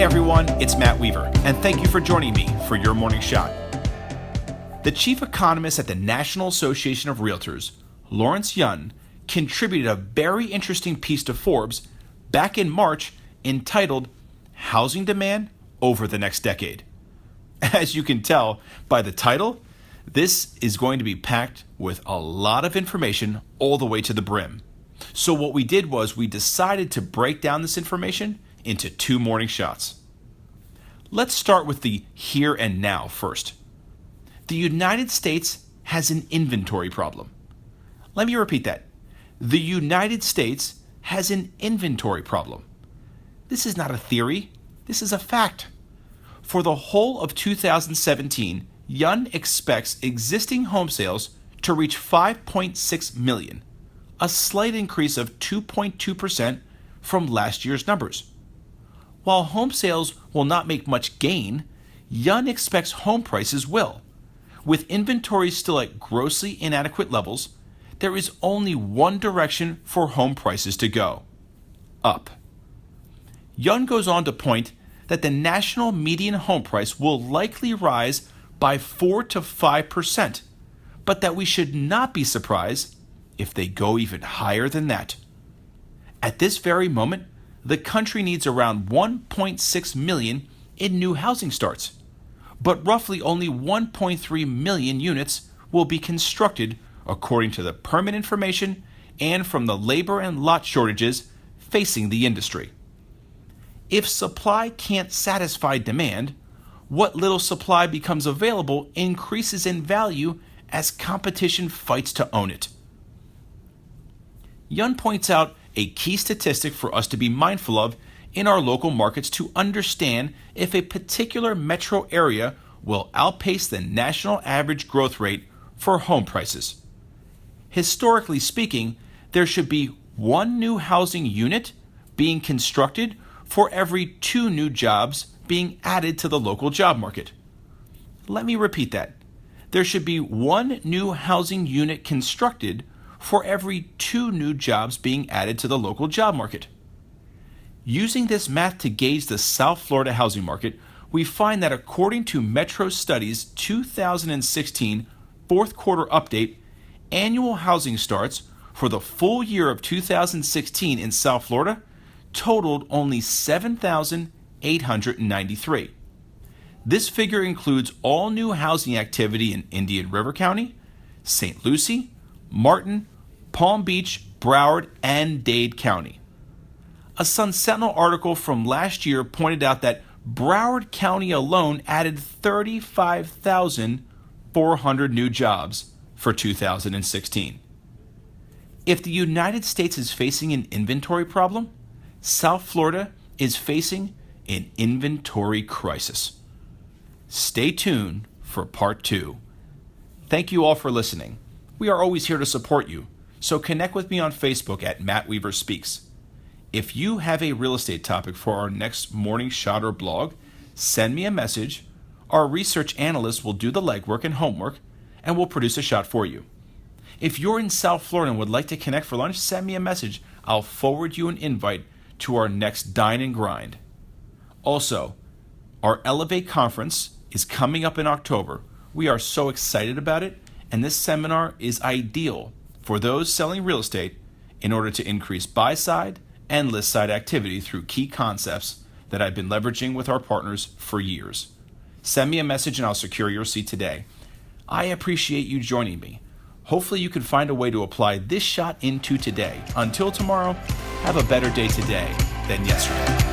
Hey everyone, it's Matt Weaver, and thank you for joining me for your morning shot. The chief economist at the National Association of Realtors, Lawrence Yun, contributed a very interesting piece to Forbes back in March entitled Housing Demand Over the Next Decade. As you can tell by the title, this is going to be packed with a lot of information all the way to the brim. So what we did was we decided to break down this information into 2 morning shots. Let's start with the here and now first. The United States has an inventory problem. Let me repeat that. The United States has an inventory problem. This is not a theory. This is a fact. For the whole of 2017, Yun expects existing home sales to reach 5.6 million, a slight increase of 2.2% from last year's numbers. While home sales will not make much gain, Yun expects home prices will. With inventories still at grossly inadequate levels, there is only one direction for home prices to go: up. Yun goes on to point that the national median home price will likely rise by 4 to 5%, but that we should not be surprised if they go even higher than that. At this very moment, the country needs around 1.6 million in new housing starts, but roughly only 1.3 million units will be constructed according to the permit information and from the labor and lot shortages facing the industry. If supply can't satisfy demand, what little supply becomes available increases in value as competition fights to own it. Yun points out a key statistic for us to be mindful of in our local markets to understand if a particular metro area will outpace the national average growth rate for home prices. Historically speaking, there should be 1 new housing unit being constructed for every 2 new jobs being added to the local job market. Let me repeat that. There should be 1 new housing unit constructed for every 2 new jobs being added to the local job market. Using this math to gauge the South Florida housing market, we find that according to Metro Studies' 2016 fourth quarter update, annual housing starts for the full year of 2016 in South Florida totaled only 7,893. This figure includes all new housing activity in Indian River County, St. Lucie, Martin, Palm Beach, Broward, and Dade County. A Sun Sentinel article from last year pointed out that Broward County alone added 35,400 new jobs for 2016. If the United States is facing an inventory problem, South Florida is facing an inventory crisis. Stay tuned for part 2. Thank you all for listening. We are always here to support you, so connect with me on Facebook at Matt Weaver Speaks. If you have a real estate topic for our next morning shot or blog, send me a message. Our research analyst will do the legwork and homework, and we'll produce a shot for you. If you're in South Florida and would like to connect for lunch, send me a message. I'll forward you an invite to our next Dine and Grind. Also, our Elevate conference is coming up in October. We are so excited about it, and this seminar is ideal for those selling real estate in order to increase buy-side and list-side activity through key concepts that I've been leveraging with our partners for years. Send me a message and I'll secure your seat today. I appreciate you joining me. Hopefully you can find a way to apply this shot into today. Until tomorrow, have a better day today than yesterday.